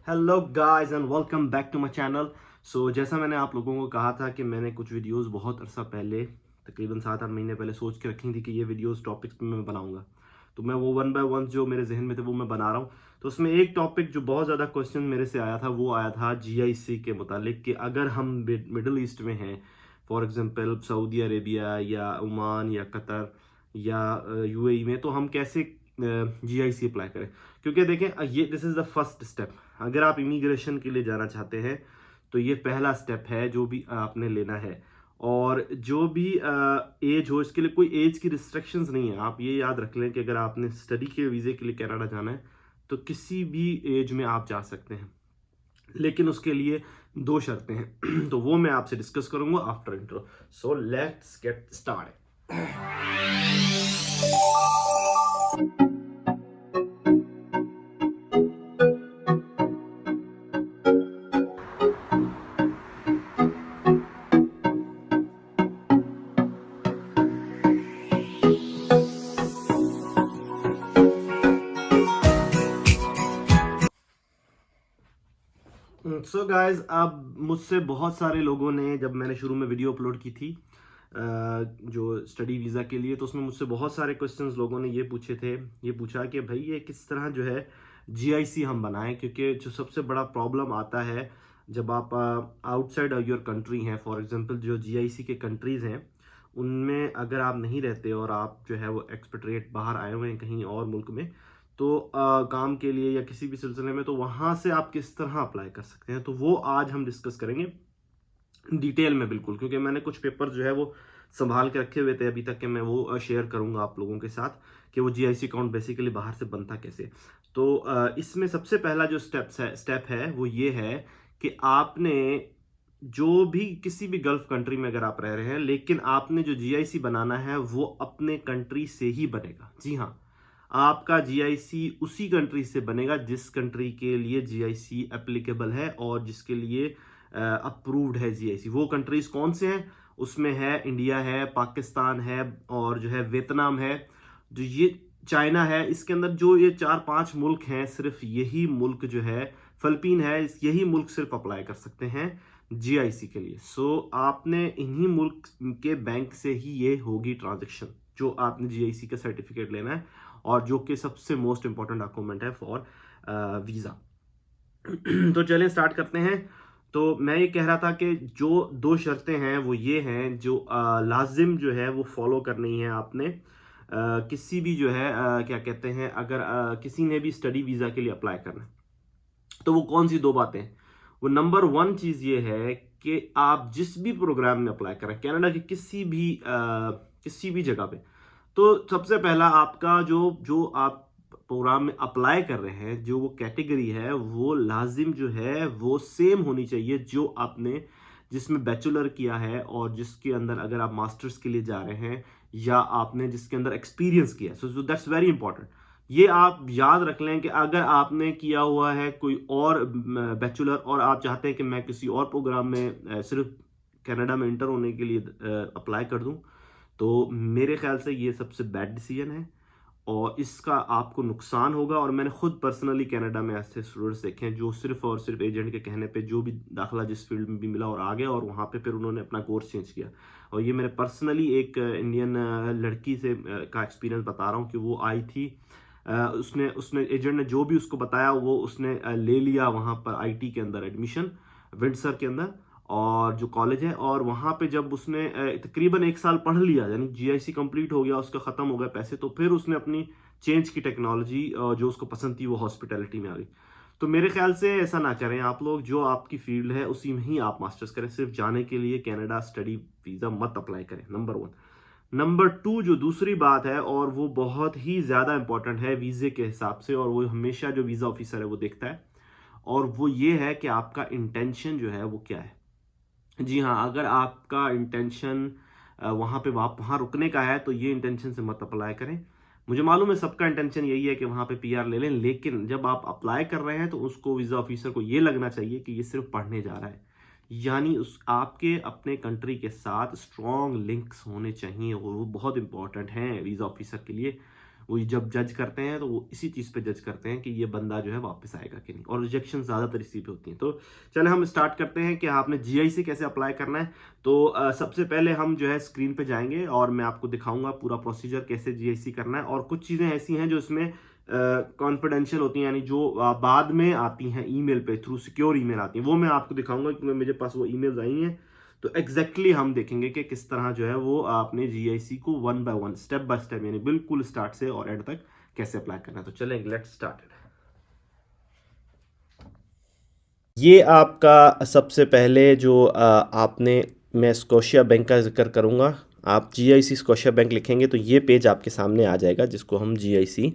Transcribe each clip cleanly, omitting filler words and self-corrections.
Hello guys and welcome back to my channel. So जैसा मैंने आप लोगों को कहा था कि मैंने कुछ वीडियोस बहुत अरसा पहले, तकरीबन 7-8 महीने पहले सोच के रखी थी कि ये वीडियोस टॉपिक्स पे मैं बनाऊंगा। तो मैं वो वन बाय वन जो मेरे जहन में थे वो मैं बना रहा हूँ। तो उसमें एक टॉपिक जो बहुत ज़्यादा क्वेश्चन मेरे से आया था वो आया था जीआईसी के मुतालिक कि अगर हम मिडल ईस्ट में हैं, फॉर एग्जांपल सऊदी अरेबिया या ओमान या कतर या यूएई में, तो हम कैसे जीआईसी अप्लाई करें। क्योंकि देखें, ये this is the first step. अगर आप इमिग्रेशन के लिए जाना चाहते हैं तो ये पहला स्टेप है जो भी आपने लेना है। और जो भी एज हो, इसके लिए कोई एज की रिस्ट्रिक्शंस नहीं है। आप ये याद रख लें कि अगर आपने स्टडी के वीज़े के लिए कनाडा जाना है तो किसी भी एज में आप जा सकते हैं, लेकिन उसके लिए दो शर्तें हैं। तो वो मैं आपसे डिस्कस करूंगा after intro. So let's get start. So guys, अब मुझसे बहुत सारे लोगों ने, जब मैंने शुरू में वीडियो अपलोड की थी जो स्टडी वीज़ा के लिए, तो उसमें मुझसे बहुत सारे क्वेश्चंस लोगों ने ये पूछे थे। ये पूछा कि भाई ये किस तरह जो है जीआईसी हम बनाएं, क्योंकि जो सबसे बड़ा प्रॉब्लम आता है जब आप आउटसाइड योर कंट्री हैं, फॉर एग्जांपल जो जीआईसी के कंट्रीज़ हैं उनमें अगर आप नहीं रहते और आप जो है वो एक्सपेट्रिएट बाहर आए हुए हैं कहीं और मुल्क में, तो काम के लिए या किसी भी सिलसिले में, तो वहाँ से आप किस तरह अप्लाई कर सकते हैं, तो वो आज हम डिस्कस करेंगे डिटेल में बिल्कुल। क्योंकि मैंने कुछ पेपर जो है वो संभाल के रखे हुए थे अभी तक, के मैं वो शेयर करूंगा आप लोगों के साथ कि वो जीआईसी अकाउंट बेसिकली बाहर से बनता कैसे। तो इसमें सबसे पहला जो स्टेप है वो ये है कि आपने जो भी किसी भी गल्फ कंट्री में अगर आप रह रहे हैं, लेकिन आपने जो जीआईसी बनाना है वो अपने कंट्री से ही बनेगा। जी हाँ, आपका जीआईसी उसी कंट्री से बनेगा जिस कंट्री के लिए जीआईसी एप्लीकेबल है और जिसके लिए अप्रूव्ड है जीआईसी। वो कंट्रीज कौन से हैं? उसमें है इंडिया है, पाकिस्तान है, और जो है वियतनाम है, जो ये चाइना है। इसके अंदर जो ये 4-5 मुल्क हैं, सिर्फ यही मुल्क जो है, फिलीपीन है, यही मुल्क सिर्फ अप्लाई कर सकते हैं जीआईसी के लिए। सो आपने इन्हीं मुल्क के बैंक से ही ये होगी ट्रांजेक्शन, जो आपने जीआईसी का सर्टिफिकेट लेना है, और जो कि सबसे मोस्ट इंपॉर्टेंट डॉक्यूमेंट है फॉर वीज़ा। तो चलिए स्टार्ट करते हैं। तो मैं ये कह रहा था कि जो दो शर्तें हैं वो ये हैं जो लाजिम जो है वो फॉलो करनी है आपने। किसी भी जो है क्या कहते हैं, अगर किसी ने भी स्टडी वीज़ा के लिए अप्लाई करना है, तो वो कौन सी दो बातें हैं? वो नंबर वन चीज़ ये है कि आप जिस भी प्रोग्राम में अप्लाई करें कनाडा की किसी भी जगह पे, तो सबसे पहला आपका जो जो आप प्रोग्राम में अप्लाई कर रहे हैं, जो वो कैटेगरी है, वो लाजिम जो है वो सेम होनी चाहिए जो आपने जिसमें बैचलर किया है, और जिसके अंदर अगर आप मास्टर्स के लिए जा रहे हैं, या आपने जिसके अंदर एक्सपीरियंस किया है। So that's very important. ये आप याद रख लें कि अगर आपने किया हुआ है कोई और बैचलर, और आप चाहते हैं कि मैं किसी और प्रोग्राम में सिर्फ कनाडा में इंटर होने के लिए अप्लाई कर दूं, तो मेरे ख्याल से ये सबसे बैड डिसीजन है और इसका आपको नुकसान होगा। और मैंने खुद पर्सनली कनाडा में ऐसे स्टूडेंट्स देखे हैं जो सिर्फ और सिर्फ एजेंट के कहने पे जो भी दाखिला जिस फील्ड में भी मिला और आ गया, और वहाँ पे फिर उन्होंने अपना कोर्स चेंज किया। और ये मैंने पर्सनली एक इंडियन लड़की से का एक्सपीरियंस बता रहा हूँ कि वो आई थी। उसने उसने एजेंट ने जो भी उसको बताया वो उसने ले लिया वहाँ पर आईटी के अंदर एडमिशन, विंडसर के अंदर, और जो कॉलेज है। और वहाँ पे जब उसने तकरीबन 1 साल पढ़ लिया, यानी जीआईसी कंप्लीट हो गया, उसका ख़त्म हो गया पैसे, तो फिर उसने अपनी चेंज की टेक्नोलॉजी, जो उसको पसंद थी, वो हॉस्पिटैलिटी में आ गई। तो मेरे ख्याल से ऐसा ना करें आप लोग, जो आपकी फील्ड है उसी में ही आप मास्टर्स करें। सिर्फ जाने के लिए कनाडा स्टडी वीज़ा मत अप्लाई करें, नंबर वन। नंबर टू, जो दूसरी बात है, और वो बहुत ही ज़्यादा इंपॉर्टेंट है वीज़े के हिसाब से, और वो हमेशा जो वीज़ा ऑफिसर है वो देखता है, और वो ये है कि आपका इंटेंशन जो है वो क्या है। जी हाँ, अगर आपका इंटेंशन वहाँ पे वहाँ रुकने का है, तो ये इंटेंशन से मत अप्लाई करें। मुझे मालूम है सबका इंटेंशन यही है कि वहाँ पे पीआर ले लें, लेकिन जब आप अप्लाई कर रहे हैं तो उसको वीज़ा ऑफिसर को ये लगना चाहिए कि ये सिर्फ पढ़ने जा रहा है। यानी उस आपके अपने कंट्री के साथ स्ट्रॉन्ग लिंक्स होने चाहिए, और वो बहुत इंपॉर्टेंट हैं वीज़ा ऑफिसर के लिए। वो जब जज करते हैं तो वो इसी चीज़ पे जज करते हैं कि ये बंदा जो है वापस आएगा कि नहीं, और रिजेक्शन ज़्यादातर इसी पे होती हैं। तो चले हम स्टार्ट करते हैं कि आपने जीआईसी कैसे अप्लाई करना है। तो सबसे पहले हम जो है स्क्रीन पे जाएंगे और मैं आपको दिखाऊंगा पूरा प्रोसीजर कैसे जीआईसी करना है, और कुछ चीज़ें ऐसी हैं जो इसमें कॉन्फिडेंशियल होती हैं, यानी जो बाद में आती हैं ईमेल पे, थ्रू सिक्योर ईमेल आती हैं, वो मैं आपको दिखाऊंगा कि मेरे पास वो ईमेल्स आई हैं। तो एग्जैक्टली हम देखेंगे कि किस तरह जो है वो आपने जीआईसी को 1 बाय 1 स्टेप बाय स्टेप यानी बिल्कुल स्टार्ट से और एंड तक कैसे अप्लाई करना है। तो चलें, लेट्स स्टार्ट। ये आपका सबसे पहले जो आपने, मैं स्कोशिया बैंक का जिक्र करूँगा। आप जीआईसी स्कोशिया बैंक लिखेंगे तो ये पेज आपके सामने आ जाएगा, जिसको हम जीआईसी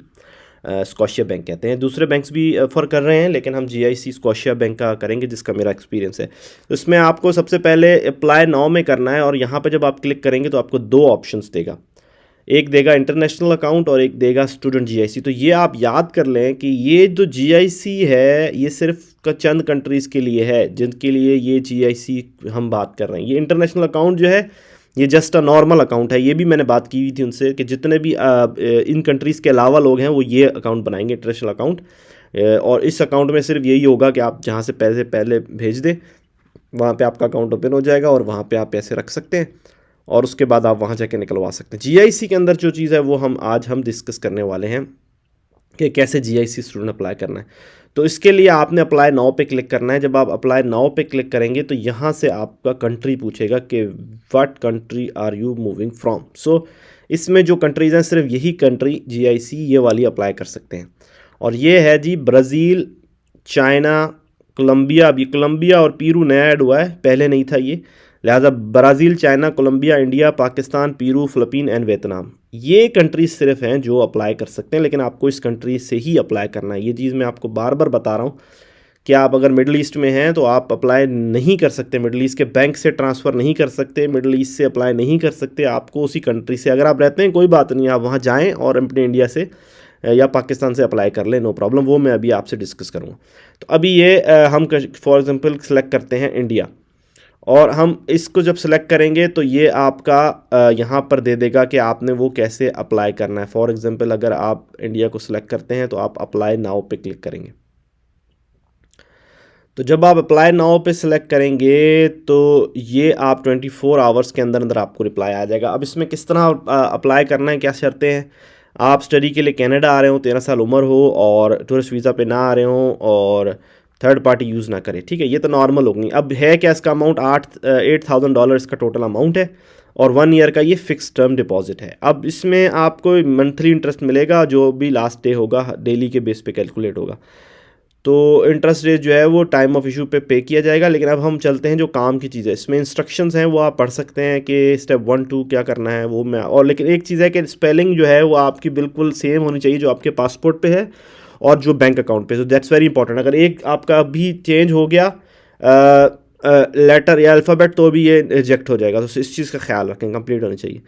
स्कॉशिया बैंक कहते हैं। दूसरे बैंक्स भी ऑफर कर रहे हैं, लेकिन हम जीआईसी स्कॉशिया बैंक का करेंगे जिसका मेरा एक्सपीरियंस है। तो इसमें आपको सबसे पहले अप्लाई नाउ में करना है, और यहाँ पे जब आप क्लिक करेंगे तो आपको दो ऑप्शंस देगा, एक देगा इंटरनेशनल अकाउंट और एक देगा स्टूडेंट जीआईसी। तो ये आप याद कर लें कि ये जो जीआईसी है ये सिर्फ चंद कंट्रीज़ के लिए है जिनके लिए ये जीआईसी हम बात कर रहे हैं। ये इंटरनेशनल अकाउंट जो है ये जस्ट अ नॉर्मल अकाउंट है। ये भी मैंने बात की हुई थी उनसे कि जितने भी इन कंट्रीज़ के अलावा लोग हैं वो ये अकाउंट बनाएंगे, इंटरनेशनल अकाउंट। और इस अकाउंट में सिर्फ यही होगा कि आप जहाँ से पैसे पहले भेज दें वहाँ पे आपका अकाउंट ओपन हो जाएगा और वहाँ पे आप पैसे रख सकते हैं, और उसके बाद आप वहाँ जाके निकलवा सकते हैं। जीआईसी के अंदर जो चीज़ है वो आज हम डिस्कस करने वाले हैं कि कैसे जीआईसी स्टूडेंट अप्लाई करना है। तो इसके लिए आपने अप्लाई नाउ पे क्लिक करना है। जब आप अप्लाई नाउ पे क्लिक करेंगे तो यहाँ से आपका कंट्री पूछेगा कि what country are you moving from. So इसमें जो कंट्रीज़ हैं सिर्फ यही कंट्री जीआईसी ये वाली अप्लाई कर सकते हैं, और ये है जी ब्राज़ील, चाइना, कोलंबिया। अभी कोलंबिया और पेरू नया ऐड हुआ है, पहले नहीं था ये। लिहाजा Brazil, China, Colombia, India, Pakistan, Peru, Philippine and Vietnam, ये कंट्रीज सिर्फ हैं जो अप्लाई कर सकते हैं, लेकिन आपको इस कंट्री से ही अप्लाई करना है। ये चीज़ मैं आपको बार बार बता रहा हूँ कि आप अगर मिडल ईस्ट में हैं तो आप अप्लाई नहीं कर सकते, मिडल ईस्ट के बैंक से ट्रांसफ़र नहीं कर सकते, मिडल ईस्ट से अप्लाई नहीं कर सकते। आपको उसी कंट्री से, अगर आप रहते हैं कोई बात नहीं, आप वहाँ जाएँ और अपने इंडिया से या पाकिस्तान से अप्लाई कर लें, नो प्रॉब्लम। वो मैं अभी आपसे डिस्कस करूँगा। तो अभी ये हम फॉर एग्जांपल सेलेक्ट करते हैं इंडिया, और हम इसको जब सेलेक्ट करेंगे तो ये आपका यहाँ पर दे देगा कि आपने वो कैसे अप्लाई करना है। फॉर एग्जांपल अगर आप इंडिया को सिलेक्ट करते हैं तो आप अप्लाई नाउ पे क्लिक करेंगे। तो जब आप अप्लाई नाउ पे सिलेक्ट करेंगे तो ये आप 24 आवर्स के अंदर अंदर आपको रिप्लाई आ जाएगा। अब इसमें किस तरह अप्लाई करना है, क्या शर्तें हैं। आप स्टडी के लिए कनाडा आ रहे हो, 13 साल उम्र हो और टूरिस्ट वीज़ा पे ना आ रहे हो और थर्ड पार्टी यूज़ ना करें, ठीक है। ये तो नॉर्मल होगी। अब है क्या, इसका अमाउंट $8,000 इसका टोटल अमाउंट है, और 1 ईयर का ये फिक्स टर्म डिपॉजिट है। अब इसमें आपको मंथली इंटरेस्ट मिलेगा, जो भी लास्ट डे होगा डेली के बेस पे कैलकुलेट होगा। तो इंटरेस्ट रेट जो है वो टाइम ऑफ इशू पे किया जाएगा। लेकिन अब हम चलते हैं जो काम की चीज़ है, इसमें इंस्ट्रक्शंस हैं वो आप पढ़ सकते हैं कि स्टेप 1 2 क्या करना है वो मैं। और लेकिन एक चीज़ है कि स्पेलिंग जो है वो आपकी बिल्कुल सेम होनी चाहिए जो आपके पासपोर्ट पे है और जो बैंक अकाउंट पे। So that's very important. अगर एक आपका भी चेंज हो गया लेटर या अल्फ़ाबेट तो भी ये रिजेक्ट हो जाएगा। तो इस चीज़ का ख्याल रखें, कंप्लीट होनी चाहिए।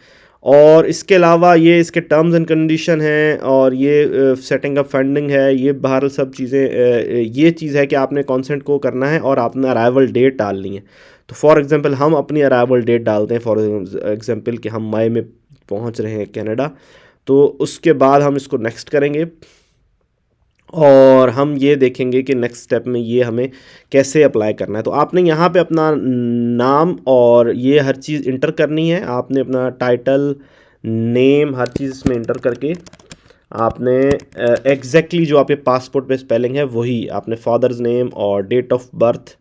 और इसके अलावा ये इसके टर्म्स एंड कंडीशन हैं, और ये सेटिंग अप फंडिंग है, ये बहरहाल सब चीज़ें। ये चीज़ है कि आपने कॉन्सेंट को करना है और आपने अराइवल डेट डालनी है। तो फॉर एग्जांपल हम अपनी अराइवल डेट डालते हैं, फॉर एग्जांपल कि हम मई में पहुंच रहे हैं कनाडा। तो उसके बाद हम इसको नेक्स्ट करेंगे और हम ये देखेंगे कि नेक्स्ट स्टेप में ये हमें कैसे अप्लाई करना है। तो आपने यहाँ पे अपना नाम और ये हर चीज़ इंटर करनी है। आपने अपना टाइटल, नेम, हर चीज़ इसमें इंटर करके आपने एग्जैक्टली जो आपके पासपोर्ट पे स्पेलिंग है वही आपने फादर्स नेम और डेट ऑफ बर्थ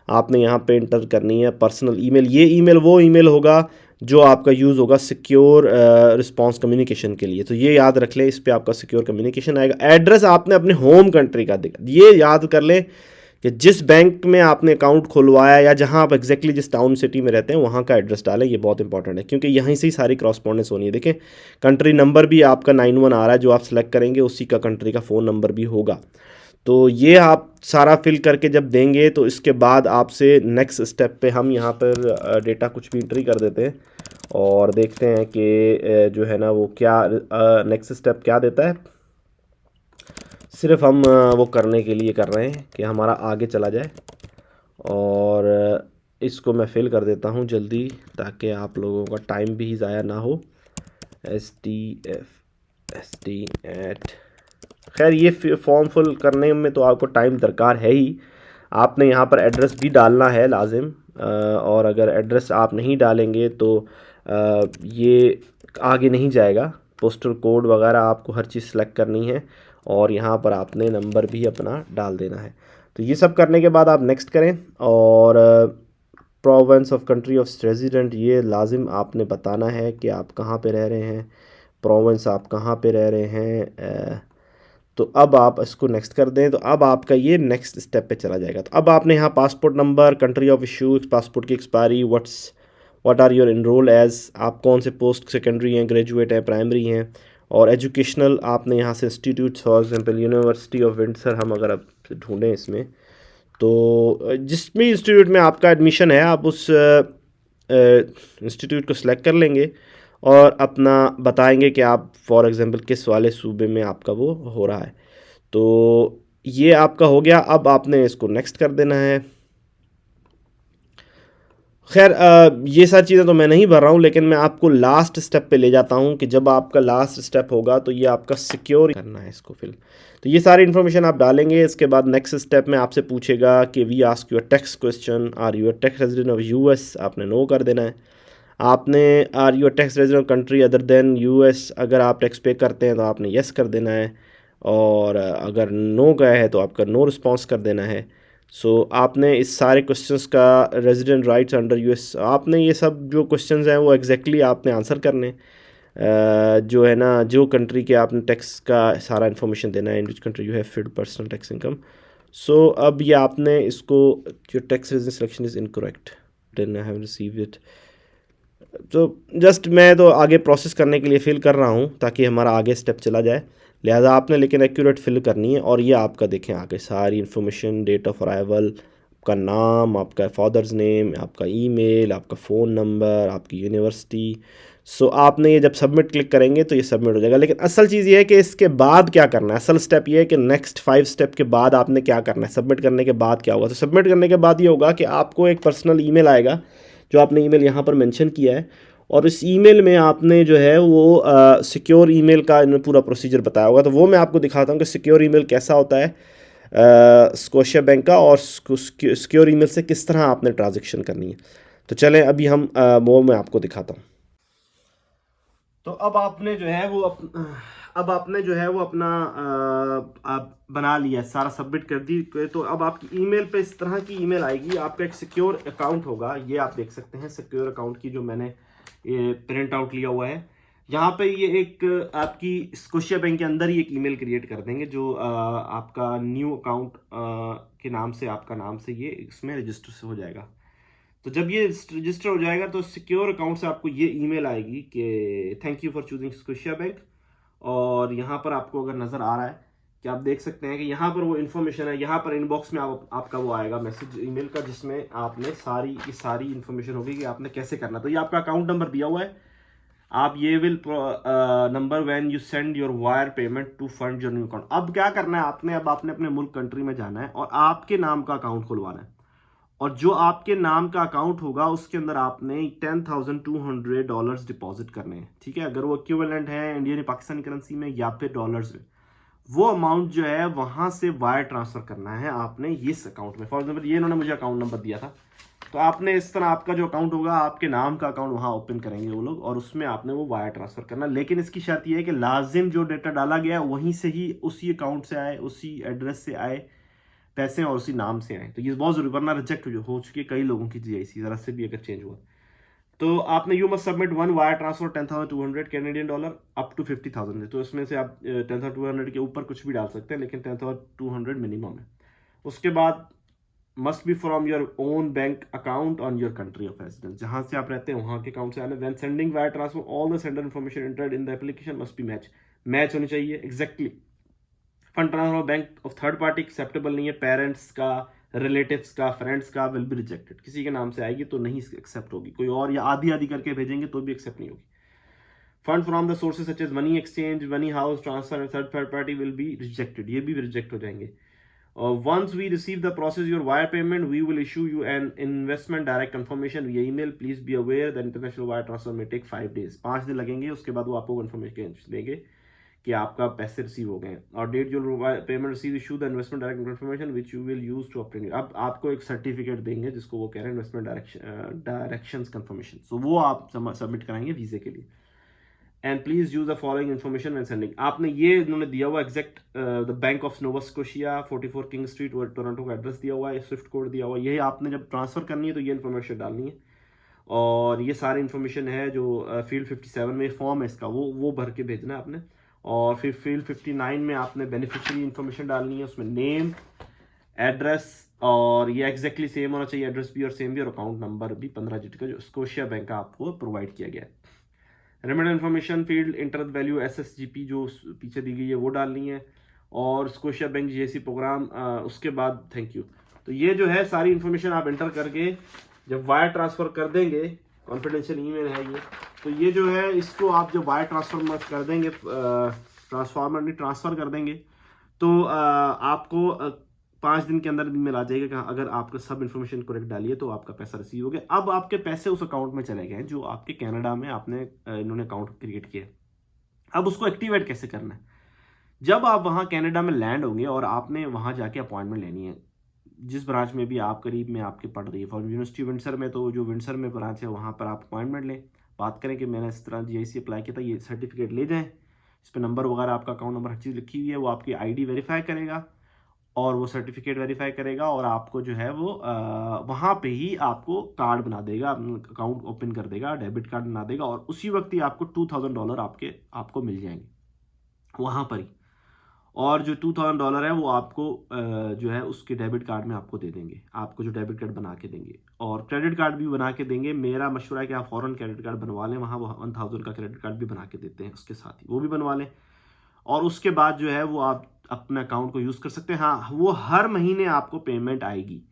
आपने यहाँ पे इंटर करनी है। पर्सनल ईमेल, ये ईमेल वो ईमेल होगा जो आपका यूज़ होगा सिक्योर रिस्पांस कम्युनिकेशन के लिए। तो ये याद रख लें, इस पे आपका सिक्योर कम्युनिकेशन आएगा। एड्रेस आपने अपने होम कंट्री का देगा। ये याद कर लें कि जिस बैंक में आपने अकाउंट खुलवाया या जहां आप एग्जैक्टली जिस टाउन सिटी में रहते हैं वहां का एड्रेस डालें। ये बहुत इंपॉर्टेंट है क्योंकि यहीं से ही सारी क्रॉसपॉन्डेंस होनी है। देखें कंट्री नंबर भी आपका 91 आ रहा है, जो आप सेलेक्ट करेंगे उसी का कंट्री का फ़ोन नंबर भी होगा। तो ये आप सारा फिल करके जब देंगे तो इसके बाद आपसे नेक्स्ट स्टेप पे हम यहाँ पर डेटा कुछ भी एंट्री कर देते हैं और देखते हैं कि जो है ना वो क्या नेक्स्ट स्टेप क्या देता है। सिर्फ हम वो करने के लिए कर रहे हैं कि हमारा आगे चला जाए, और इसको मैं फिल कर देता हूँ जल्दी ताकि आप लोगों का टाइम भी ज़ाया ना हो। STF SD@। खैर ये फॉर्म फिल करने में तो आपको टाइम दरकार है ही, आपने यहाँ पर एड्रेस भी डालना है लाजिम, और अगर एड्रेस आप नहीं डालेंगे तो ये आगे नहीं जाएगा। पोस्टल कोड वगैरह आपको हर चीज़ सेलेक्ट करनी है, और यहाँ पर आपने नंबर भी अपना डाल देना है। तो ये सब करने के बाद आप नेक्स्ट करें, और Provence of country of resident ये लाजिम आपने बताना है कि आप कहाँ पे रह रहे हैं, प्रोवेंस आप कहाँ पे रह रहे हैं। तो अब आप इसको नेक्स्ट कर दें तो अब आपका ये नेक्स्ट स्टेप पे चला जाएगा। तो अब आपने यहाँ passport number, country of issue, passport की expiry, what are your enrol age, आप कौन से पोस्ट सेकेंडरी हैं, ग्रेजुएट हैं, प्राइमरी हैं, और एजुकेशनल आपने यहाँ से institute, for example university of Windsor हम अगर आप ढूंढें इसमें, तो जिस भी इंस्टीट्यूट में आपका एडमिशन है आप उस इंस्टीट्यूट को सिलेक्ट कर लेंगे और अपना बताएंगे कि आप फॉर एग्जांपल किस वाले सूबे में आपका वो हो रहा है। तो ये आपका हो गया। अब आपने इसको नेक्स्ट कर देना है। खैर ये सारी चीज़ें तो मैं नहीं भर रहा हूँ, लेकिन मैं आपको लास्ट स्टेप पे ले जाता हूँ कि जब आपका लास्ट स्टेप होगा तो ये आपका सिक्योर करना है इसको फिल। तो ये सारी इन्फॉर्मेशन आप डालेंगे। इसके बाद नेक्स्ट स्टेप में आपसे पूछेगा कि we ask your tax question, are you a tax resident of US, आपने नो कर देना है। आपने are you a tax resident country other than US, अगर आप टैक्स पे करते हैं तो आपने येस कर देना है, और अगर नो गया है तो आपका नो रिस्पॉन्स कर देना है। सो आपने इस सारे क्वेश्चंस का रेजिडेंट राइट्स अंडर US, आपने ये सब जो क्वेश्चंस हैं वो एग्जैक्टली आपने आंसर करने, जो है ना, जो कंट्री के आपने टैक्स का सारा इन्फॉर्मेशन देना है, in which country you have filed personal tax income. So अब ये आपने इसको, जो tax resident selection is incorrect, then I have received it. तो जस्ट मैं तो आगे प्रोसेस करने के लिए फिल कर रहा हूँ ताकि हमारा आगे स्टेप चला जाए, लिहाजा आपने लेकिन एक्यूरेट फिल करनी है। और ये आपका देखें आगे सारी इन्फॉर्मेशन, डेट ऑफ अराइवल, आपका नाम, आपका फादर्स नेम, आपका ईमेल, आपका फ़ोन नंबर, आपकी यूनिवर्सिटी। सो आपने ये जब सबमिट क्लिक करेंगे तो ये सबमिट हो जाएगा। लेकिन असल चीज़ ये है कि इसके बाद क्या करना है, असल स्टेप ये है कि नेक्स्ट 5 स्टेप के बाद आपने क्या करना है, सबमिट करने के बाद क्या होगा। तो सबमिट करने के बाद ये होगा कि आपको एक पर्सनल ईमेल आएगा, जो आपने ईमेल यहाँ पर मेंशन किया है, और इस ईमेल में आपने जो है वो सिक्योर ईमेल का पूरा प्रोसीजर बताया होगा। तो वो मैं आपको दिखाता हूँ कि सिक्योर ईमेल कैसा होता है स्कोशिया बैंक का, और सिक्योर ईमेल से किस तरह आपने ट्रांजेक्शन करनी है। तो चलें अभी हम वो मैं आपको दिखाता हूँ। तो अब आपने जो है वो अपना आप बना लिया, सारा सबमिट कर दी। तो अब आपकी ईमेल पे इस तरह की ईमेल आएगी, आपका एक सिक्योर अकाउंट होगा, ये आप देख सकते हैं सिक्योर अकाउंट की जो मैंने ये प्रिंट आउट लिया हुआ है। यहाँ पे ये एक आपकी स्कोशिया बैंक के अंदर ही एक ईमेल क्रिएट कर देंगे, जो आपका न्यू अकाउंट के नाम से, आपका नाम से ये इसमें रजिस्टर से हो जाएगा। तो जब ये रजिस्टर हो जाएगा तो सिक्योर अकाउंट से आपको ये ईमेल आएगी कि thank you for choosing Scotia bank. और यहाँ पर आपको अगर नज़र आ रहा है कि आप देख सकते हैं कि यहाँ पर वो इन्फॉर्मेशन है, यहाँ पर इनबॉक्स में आपका वो आएगा मैसेज ईमेल का, जिसमें आपने सारी इन्फॉर्मेशन होगी कि आपने कैसे करना। तो ये आपका अकाउंट नंबर दिया हुआ है, आप ये will number when you send your wire payment to fund your new account. अब क्या करना है आपने, अब आपने अपने मुल्क कंट्री में जाना है और आपके नाम का अकाउंट खुलवाना है, और जो आपके नाम का अकाउंट होगा उसके अंदर आपने $10,200 डिपॉजिट करने हैं। ठीक है, अगर वो इक्विवेलेंट है इंडियन या पाकिस्तानी करेंसी में या फिर डॉलर्स में, वो अमाउंट जो है वहां से वायर ट्रांसफर करना है आपने इस अकाउंट में। फॉर एग्जाम्पल ये इन्होंने मुझे अकाउंट नंबर दिया था, तो आपने इस तरह आपका जो अकाउंट होगा, आपके नाम का अकाउंट वहां ओपन करेंगे वो लोग, और उसमें आपने वो वायर ट्रांसफर करना। लेकिन इसकी शर्त यह है कि लाजिम जो डेटा डाला गया है वहीं से ही, उसी अकाउंट से आए, उसी एड्रेस से आए पैसे और उसी नाम से आए। तो ये बहुत जरूरी, वरना रिजेक्ट हो चुकी है कई लोगों की GIC, जरा से भी अगर चेंज हुआ। तो आपने you must submit one wire transfer $10,200 Canadian dollar up to 50,000 है। तो इसमें से आप 10,200 के ऊपर कुछ भी डाल सकते हैं, लेकिन 10,200 मिनिमम है। उसके बाद must be from your own bank account on your country of residence, जहां से आप रहते हैं वहां के अकाउंट से आने। When sending wire transfer all the sender information entered in the application must be match होनी चाहिए exactly. Fund transfer bank of third party acceptable नहीं है, पेरेंट्स का, रिलेटिव्स का, फ्रेंड्स का, विल बी रिजेक्टेड। किसी के नाम से आएगी तो नहीं एक्सेप्ट होगी, कोई और या आधी आधी करके भेजेंगे तो भी एक्सेप्ट नहीं होगी। Fund from the sources such as money exchange, money house transfer and third party will be rejected, ये भी रिजेक्ट हो जाएंगे। Once we receive the process your wire payment, we will issue you an investment direct confirmation via email. Please be aware that international wire transfer may take 5 days, 5 दिन लगेंगे, उसके बाद वो आपको confirmation देंगे कि आपका पैसे रिसीव हो गए। और डेट जो payment receive issue the investment direct information which you will use to obtain. अब आपको एक सर्टिफिकेट देंगे जिसको वो कह रहे हैं इन्वेस्टमेंट डायरेक्शंस कंफर्मेशन, सो वो आप सबमिट कराएंगे वीजे के लिए। And please use the following information when sending. आपने ये इन्होंने दिया हुआ exact the bank of Nova Scotia 44 king street Toronto का एड्रेस दिया हुआ है, स्विफ्ट कोड दिया हुआ है। यही आपने जब ट्रांसफर करनी है तो ये इन्फॉर्मेशन डालनी है। और ये सारी इन्फॉर्मेशन है जो फील्ड 57 में फॉर्म है इसका, वो भर के भेजना है आपने। और फिर फील्ड 59 में आपने बेनिफिशियरी इन्फॉर्मेशन डालनी है, उसमें नेम, एड्रेस, और ये एग्जैक्टली सेम होना चाहिए, एड्रेस भी और सेम भी, और अकाउंट नंबर भी 15 डिजिट का जो स्कोशिया बैंक का आपको प्रोवाइड किया गया है। Remittance information field interest value SSGP जो पीछे दी गई है वो डालनी है, और स्कोशिया बैंक GIC प्रोग्राम, उसके बाद थैंक यू। तो ये जो है सारी इन्फॉर्मेशन आप एंटर करके जब वायर ट्रांसफर कर देंगे, कॉन्फिडेंशियल ईमेल है ये, तो ये जो है इसको आप जब वायर ट्रांसफर कर देंगे, ट्रांसफर कर देंगे, तो आपको 5 दिन के अंदर ईमेल आ जाएगा कि अगर आपका सब इन्फॉर्मेशन करेक्ट डालिए तो आपका पैसा रिसीव हो गया। अब आपके पैसे उस अकाउंट में चले गए जो आपके कनाडा में आपने इन्होंने अकाउंट क्रिएट किया। अब उसको एक्टिवेट कैसे करना है? जब आप वहाँ कनाडा में लैंड होंगे और आपने वहाँ जाके अपॉइंटमेंट लेनी है, जिस ब्रांच में भी आप करीब में आपके पढ़ रही है, फॉर यूनिवर्सिटी विंडसर में, तो जो विंडसर में ब्रांच है वहाँ पर आप अपॉइंटमेंट लें, बात करें कि मैंने इस तरह GIC अप्लाई किया था, ये सर्टिफिकेट ले जाएं, इस पर नंबर वगैरह आपका अकाउंट नंबर हर चीज़ लिखी हुई है, वो आपकी ID वेरीफाई करेगा और वो सर्टिफिकेट वेरीफाई करेगा, और आपको जो है वो वहाँ पे ही आपको कार्ड बना देगा, अकाउंट ओपन कर देगा, डेबिट कार्ड बना देगा, और उसी वक्त ही आपको $2000 आपको मिल जाएंगे वहाँ पर ही। और जो $2000 है वो आपको जो है उसके डेबिट कार्ड में आपको दे देंगे, आपको जो डेबिट कार्ड बना के देंगे, और क्रेडिट कार्ड भी बना के देंगे। मेरा मशवरा है कि आप फॉरन क्रेडिट कार्ड बनवा लें, वहाँ वो 1000 का क्रेडिट कार्ड भी बना के देते हैं उसके साथ ही, वो भी बनवा लें। और उसके बाद जो है वो आप अपने अकाउंट को यूज़ कर सकते हैं। हाँ, वो हर महीने आपको पेमेंट आएगी,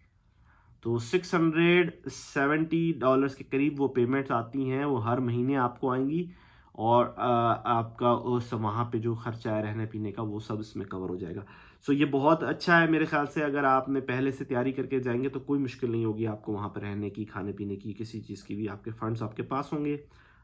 तो $670 के करीब वो पेमेंट्स आती हैं, वो हर महीने आपको आएंगी, और आपका उस वहाँ पे जो खर्चा है रहने पीने का वो सब इसमें कवर हो जाएगा। सो ये बहुत अच्छा है मेरे ख्याल से। अगर आपने पहले से तैयारी करके जाएंगे तो कोई मुश्किल नहीं होगी आपको वहाँ पर रहने की, खाने पीने की, किसी चीज़ की भी। आपके फंड्स आपके पास होंगे,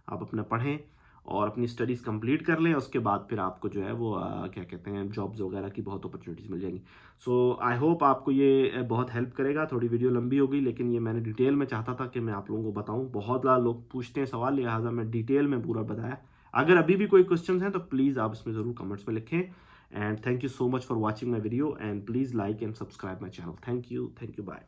आप अपना पढ़ें और अपनी स्टडीज़ कंप्लीट कर लें, उसके बाद फिर आपको जो है वो क्या कहते हैं, जॉब्स वगैरह की बहुत अपॉर्चुनिटीज़ मिल जाएंगी। सो आई होप आपको ये बहुत हेल्प करेगा। थोड़ी वीडियो लंबी हो गई, लेकिन ये मैंने डिटेल में चाहता था कि मैं आप लोगों को बताऊं। बहुत ज़्यादा लोग पूछते हैं सवाल, लिहाजा मैं डिटेल में पूरा बताया। अगर अभी भी कोई क्वेश्चन हैं तो प्लीज़ आप इसमें ज़रूर कमेंट्स में लिखें। And thank you so much for watching my video, and please like and subscribe my channel. Thank you, bye.